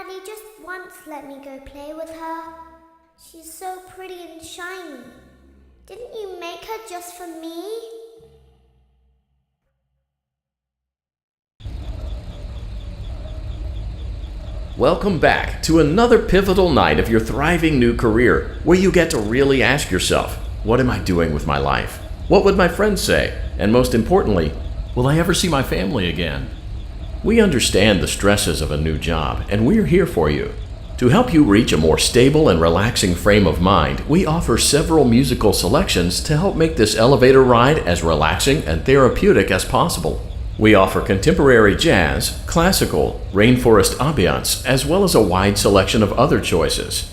Daddy just once let me go play with her. She's so pretty and shiny. Didn't you make her just for me? Welcome back to another pivotal night of your thriving new career, where you get to really ask yourself, what am I doing with my life? What would my friends say? And most importantly, will I ever see my family again? We understand the stresses of a new job, and we're here for you. To help you reach a more stable and relaxing frame of mind, we offer several musical selections to help make this elevator ride as relaxing and therapeutic as possible. We offer contemporary jazz, classical, rainforest ambiance, as well as a wide selection of other choices.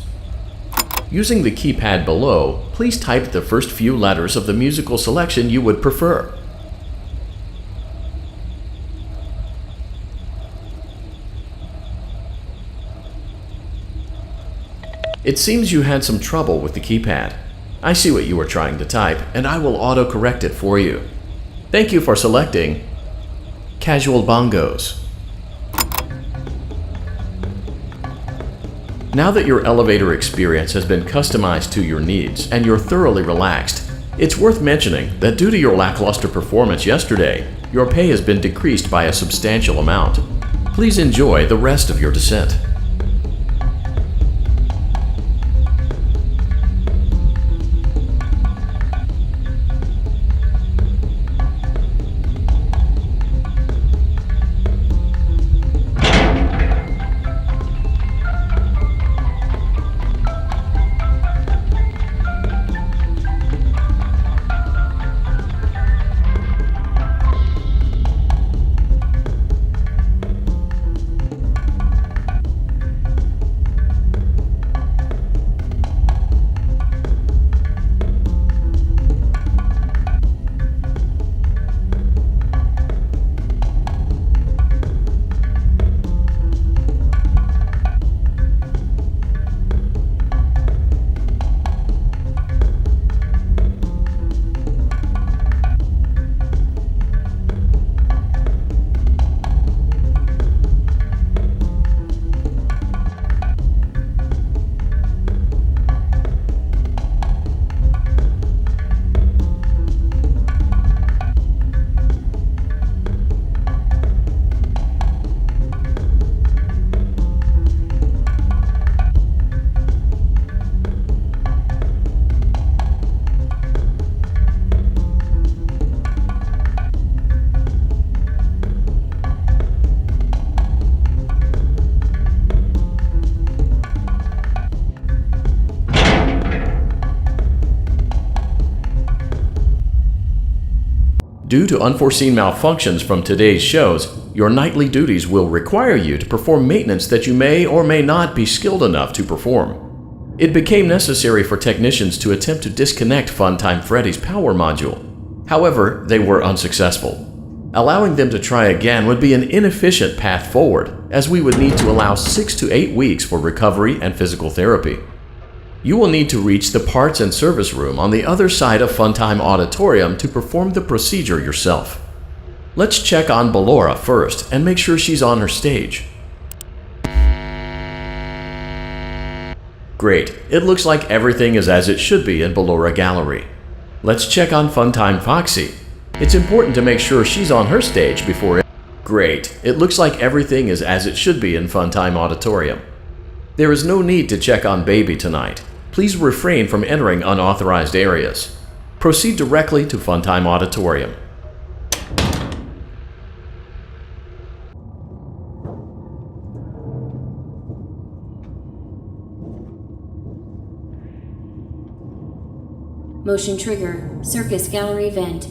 Using the keypad below, please type the first few letters of the musical selection you would prefer. It seems you had some trouble with the keypad. I see what you were trying to type, and I will auto-correct it for you. Thank you for selecting Casual Bongos. Now that your elevator experience has been customized to your needs and you're thoroughly relaxed, it's worth mentioning that due to your lackluster performance yesterday, your pay has been decreased by a substantial amount. Please enjoy the rest of your descent. Due to unforeseen malfunctions from today's shows, your nightly duties will require you to perform maintenance that you may or may not be skilled enough to perform. It became necessary for technicians to attempt to disconnect Funtime Freddy's power module. However, they were unsuccessful. Allowing them to try again would be an inefficient path forward, as we would need to allow 6 to 8 weeks for recovery and physical therapy. You will need to reach the parts and service room on the other side of Funtime Auditorium to perform the procedure yourself. Let's check on Ballora first and make sure she's on her stage. Great, it looks like everything is as it should be in Ballora Gallery. Let's check on Funtime Foxy. It's important to make sure she's on her stage before it. Great, it looks like everything is as it should be in Funtime Auditorium. There is no need to check on Baby tonight. Please refrain from entering unauthorized areas. Proceed directly to Funtime Auditorium. Motion trigger, Circus Gallery vent.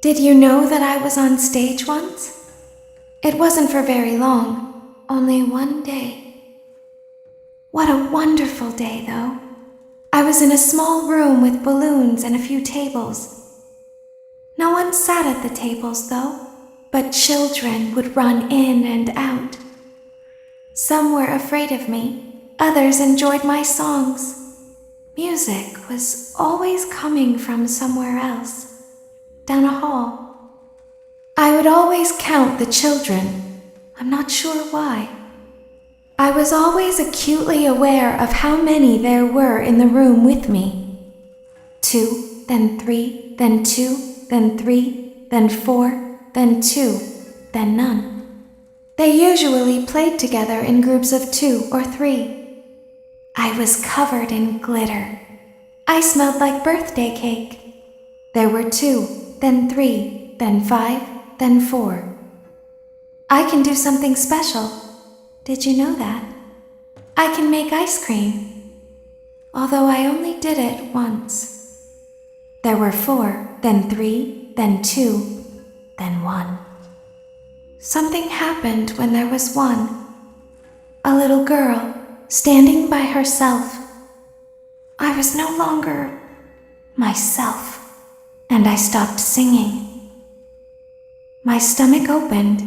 Did you know that I was on stage once? It wasn't for very long, only one day. What a wonderful day, though. I was in a small room with balloons and a few tables. No one sat at the tables, though, but children would run in and out. Some were afraid of me, others enjoyed my songs. Music was always coming from somewhere else, down a hall. I would always count the children, I'm not sure why. I was always acutely aware of how many there were in the room with me. 2, then 3, then 2, then 3, then 4, then 2, then none. They usually played together in groups of 2 or 3. I was covered in glitter. I smelled like birthday cake. There were 2, then 3, then 5, then 4. I can do something special. Did you know that? I can make ice cream. Although I only did it once. There were 4, then 3, then 2, then 1. Something happened when there was 1. A little girl, standing by herself. I was no longer myself, and I stopped singing. My stomach opened,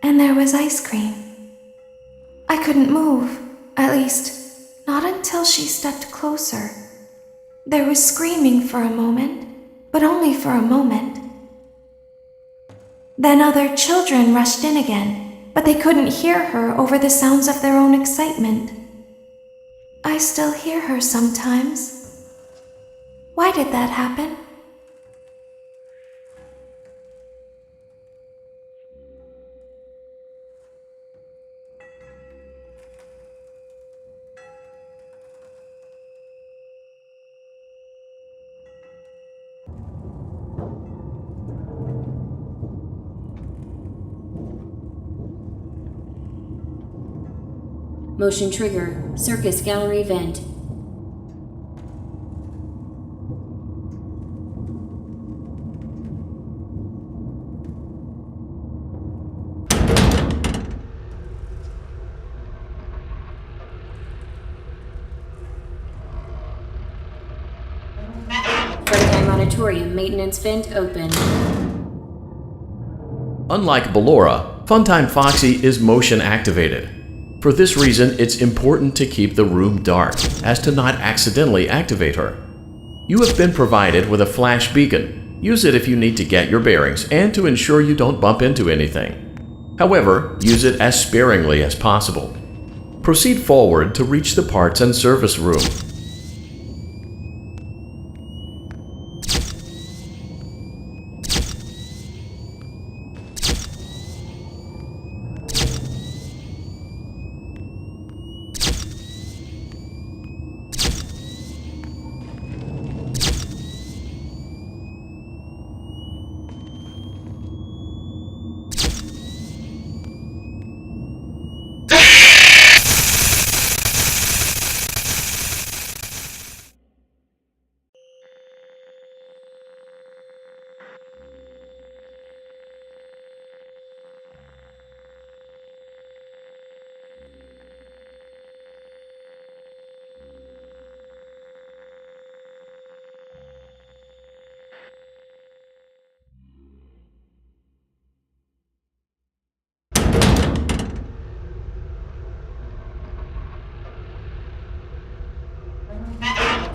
and there was ice cream. I couldn't move, at least, not until she stepped closer. There was screaming for a moment, but only for a moment. Then other children rushed in again, but they couldn't hear her over the sounds of their own excitement. I still hear her sometimes. Why did that happen? Motion trigger, circus gallery vent. Front auditorium maintenance vent open. Unlike Ballora, Funtime Foxy is motion activated. For this reason, it's important to keep the room dark, as to not accidentally activate her. You have been provided with a flash beacon. Use it if you need to get your bearings and to ensure you don't bump into anything. However, use it as sparingly as possible. Proceed forward to reach the parts and service room.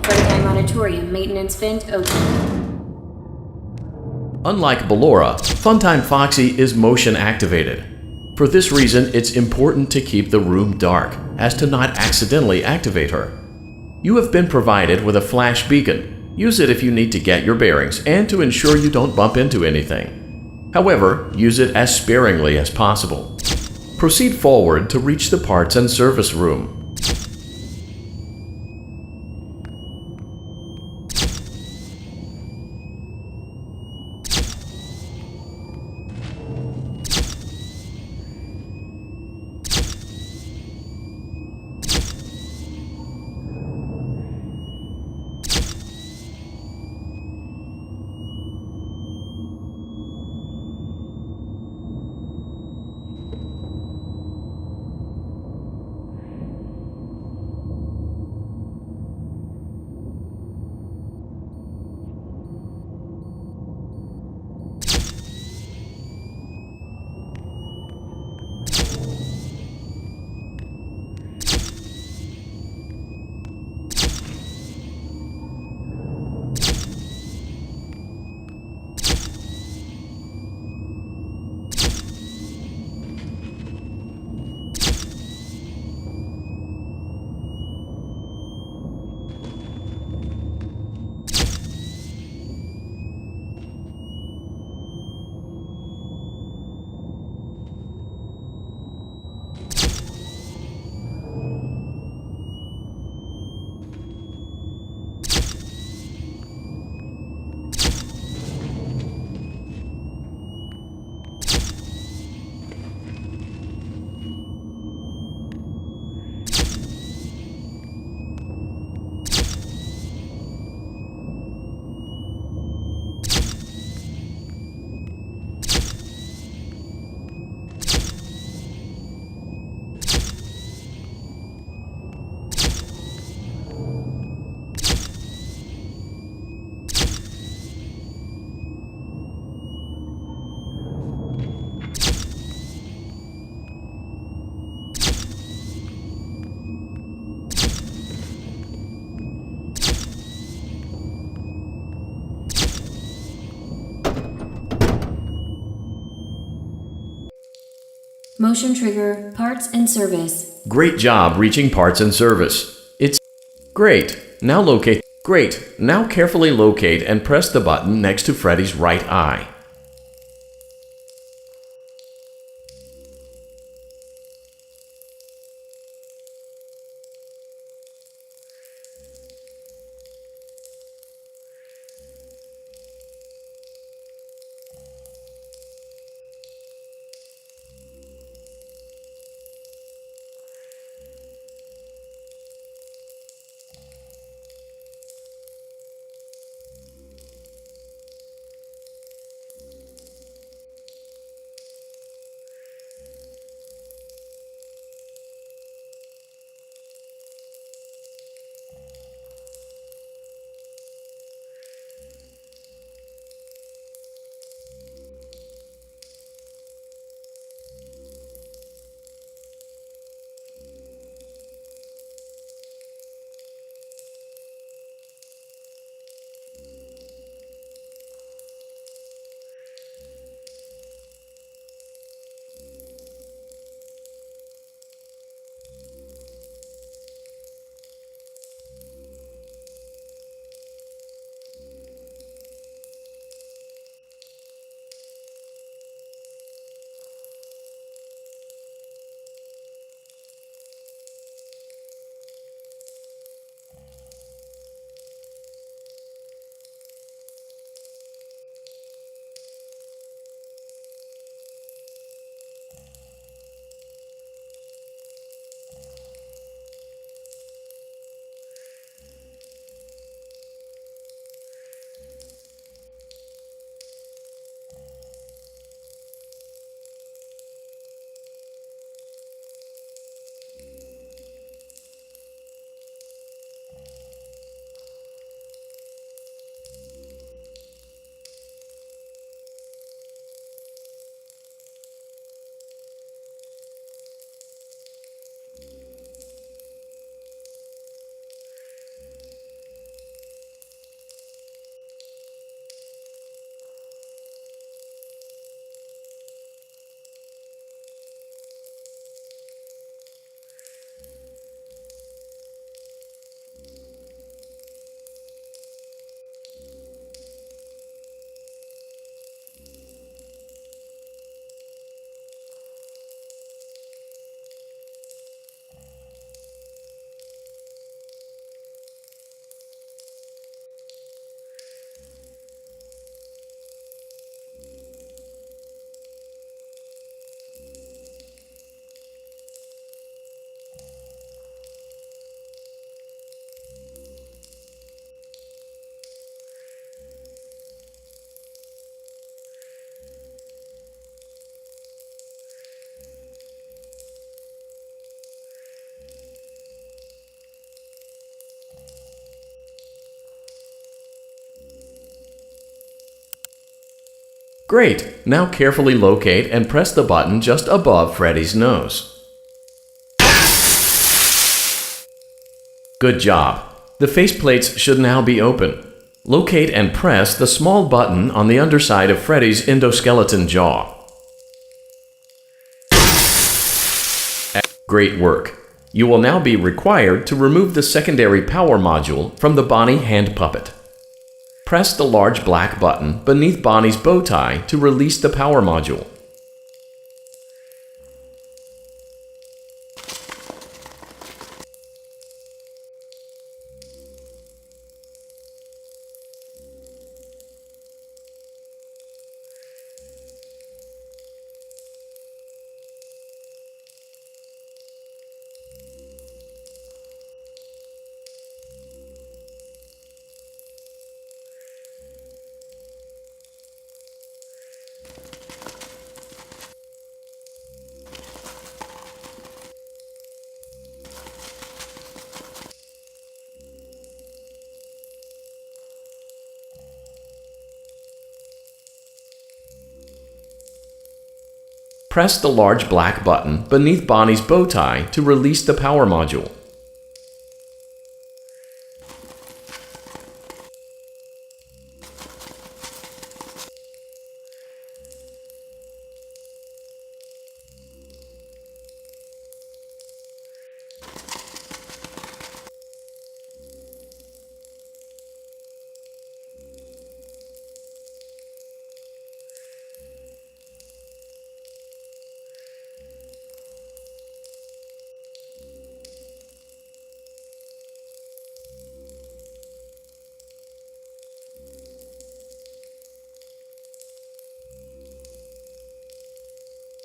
Front auditorium maintenance vent open. Unlike Ballora, Funtime Foxy is motion activated. For this reason, it's important to keep the room dark, as to not accidentally activate her. You have been provided with a flash beacon. Use it if you need to get your bearings and to ensure you don't bump into anything. However, use it as sparingly as possible. Proceed forward to reach the parts and service room. Motion trigger, parts and service. Great job reaching parts and service. It's great. Great. Now carefully locate and press the button next to Freddy's right eye. Great! Now carefully locate and press the button just above Freddy's nose. Good job! The faceplates should now be open. Locate and press the small button on the underside of Freddy's endoskeleton jaw. Great work! You will now be required to remove the secondary power module from the Bonnie hand puppet. Press the large black button beneath Bonnie's bow tie to release the power module. Press the large black button beneath Bonnie's bow tie to release the power module.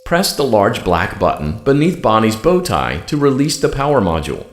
Press the large black button beneath Bonnie's bow tie to release the power module.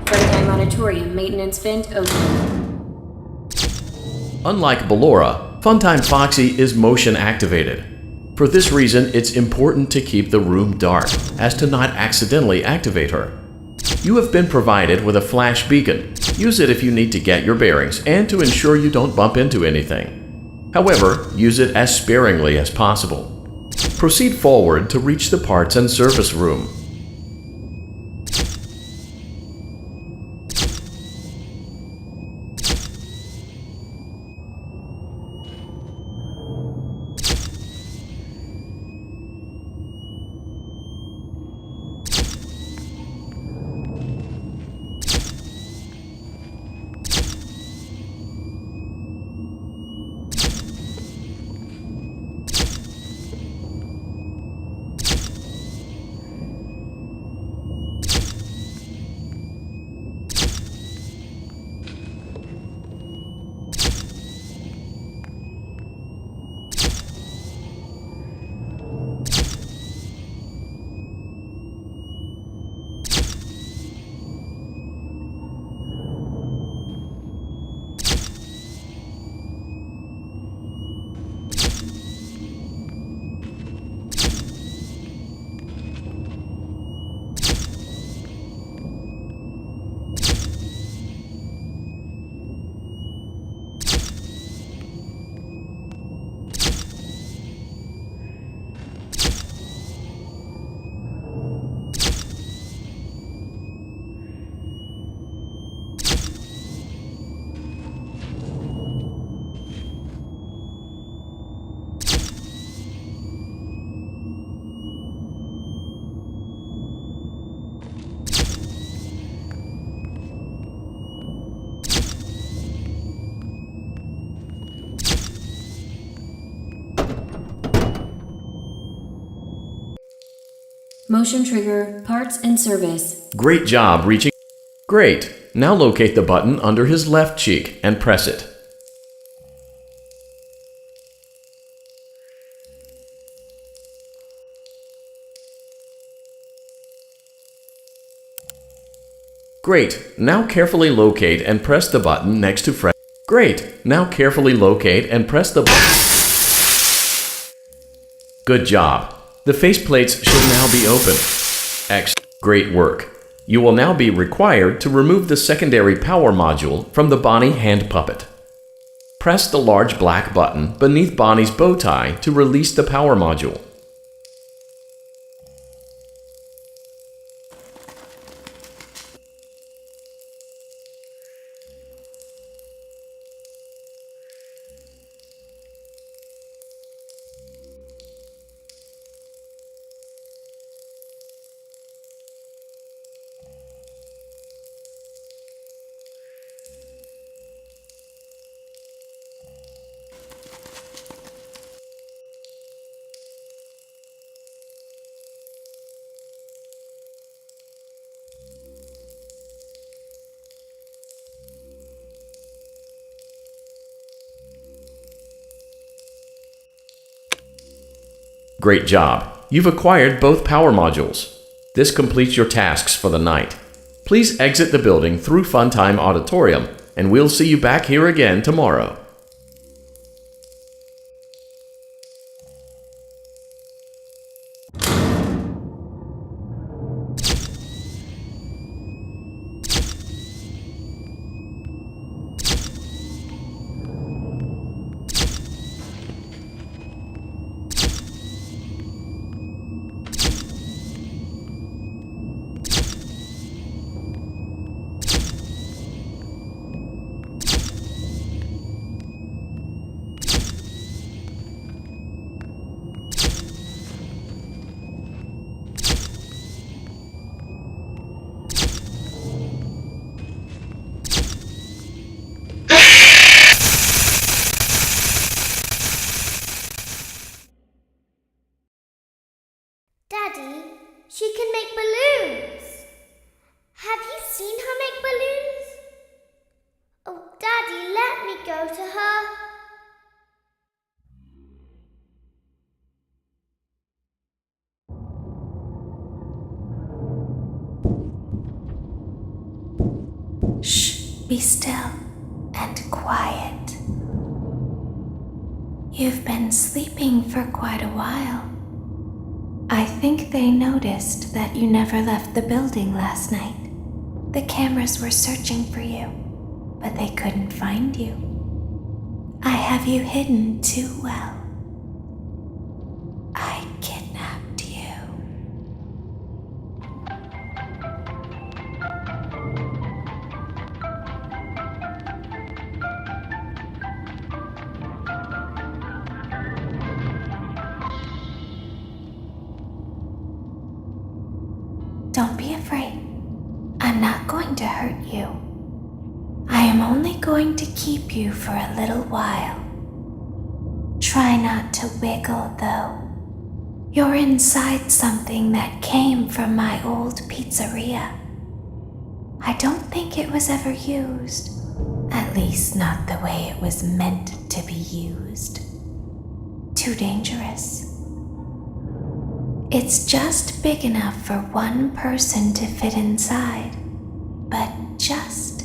Frontime Auditorium maintenance vent open. Unlike Ballora, Funtime Foxy is motion activated. For this reason, it's important to keep the room dark, as to not accidentally activate her. You have been provided with a flash beacon. Use it if you need to get your bearings and to ensure you don't bump into anything. However, use it as sparingly as possible. Proceed forward to reach the parts and service room. Motion trigger, parts and service. Great job reaching. Great. Now locate the button under his left cheek and press it. Great. Now carefully locate and press the button next to Fred. Great. Now carefully locate and press the button. Good job. The faceplates should now be open. Great work. You will now be required to remove the secondary power module from the Bonnie hand puppet. Press the large black button beneath Bonnie's bow tie to release the power module. Great job. You've acquired both power modules. This completes your tasks for the night. Please exit the building through Funtime Auditorium, and we'll see you back here again tomorrow. Daddy, she can make balloons. Have you seen her make balloons? Oh, Daddy, let me go to her. Shh, be still and quiet. You've been sleeping for quite a while. I think they noticed that you never left the building last night. The cameras were searching for you, but they couldn't find you. I have you hidden too well. I kidnapped you. Don't be afraid. I'm not going to hurt you. I am only going to keep you for a little while. Try not to wiggle, though. You're inside something that came from my old pizzeria. I don't think it was ever used. At least not the way it was meant to be used. Too dangerous. It's just big enough for one person to fit inside, but just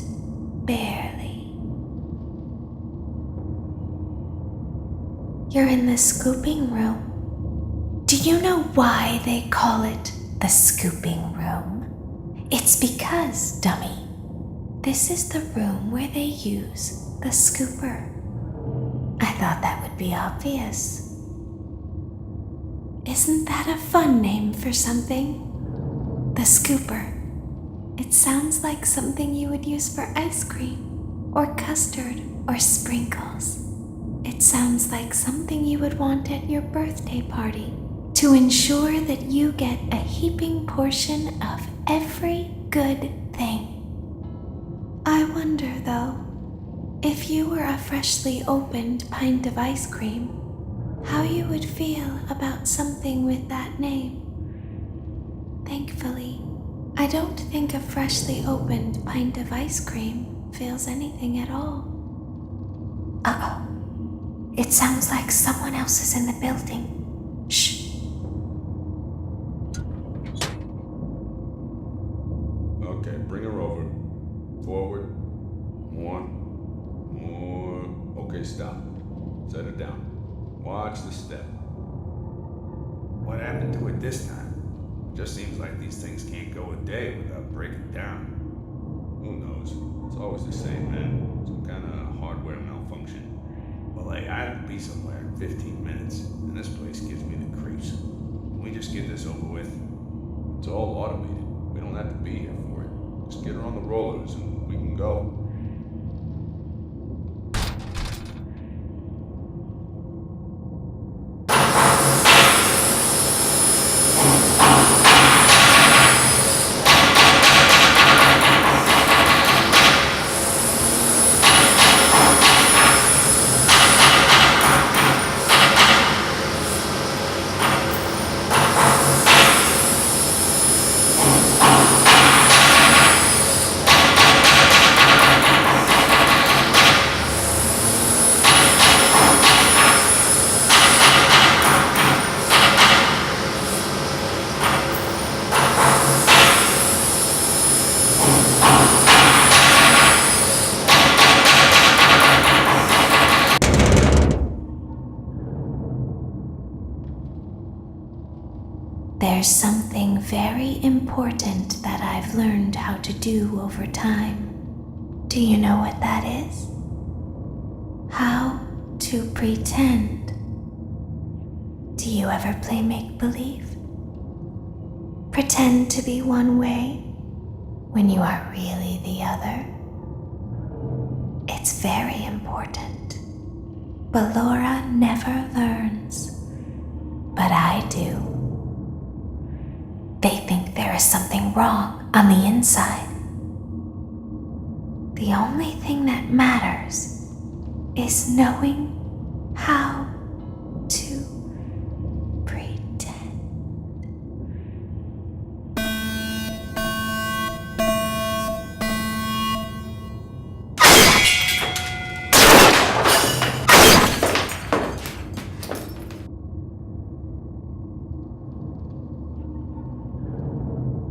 barely. You're in the scooping room. Do you know why they call it the scooping room? It's because, dummy, this is the room where they use the scooper. I thought that would be obvious. Isn't that a fun name for something? The scooper. It sounds like something you would use for ice cream, or custard, or sprinkles. It sounds like something you would want at your birthday party to ensure that you get a heaping portion of every good thing. I wonder, though, if you were a freshly opened pint of ice cream, how you would feel about something with that name. Thankfully, I don't think a freshly opened pint of ice cream feels anything at all. Uh-oh. It sounds like someone else is in the building. Shh. Okay, bring her over. Forward. More. Okay, stop. Set her down. Watch the step. What happened to it this time? Just seems like these things can't go a day without breaking down. Who knows? It's always the same, man. Some kind of hardware malfunction. Well, hey, I have to be somewhere in 15 minutes, and this place gives me the creeps. Can we just get this over with? It's all automated. We don't have to be here for it. Just get her on the rollers and we can go. There's something very important that I've learned how to do over time. Do you know what that is? How to pretend. Do you ever play make-believe? Pretend to be one way when you are really the other. It's very important. Ballora never learns, but I do. They think there is something wrong on the inside. The only thing that matters is knowing how to pretend.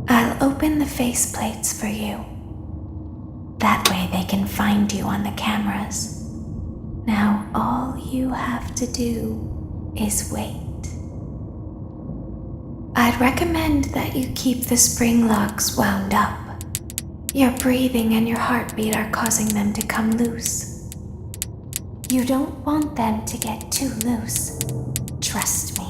I'll open the faceplates for you. That way they can find you on the cameras. Now all you have to do is wait. I'd recommend that you keep the spring locks wound up. Your breathing and your heartbeat are causing them to come loose. You don't want them to get too loose. Trust me.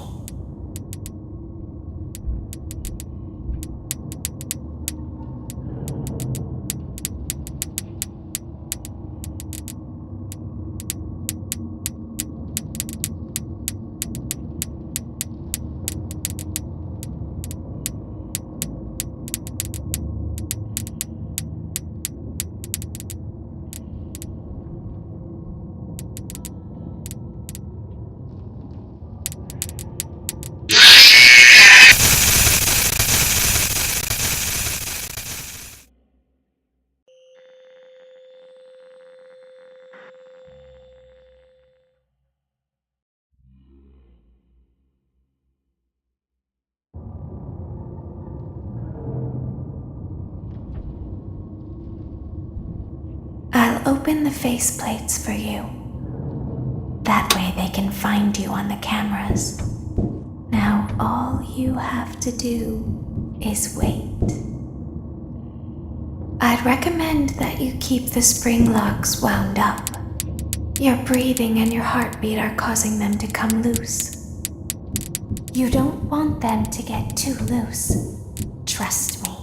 I'll open the faceplates for you. That way they can find you on the cameras. Now all you have to do is wait. I'd recommend that you keep the spring locks wound up. Your breathing and your heartbeat are causing them to come loose. You don't want them to get too loose. Trust me.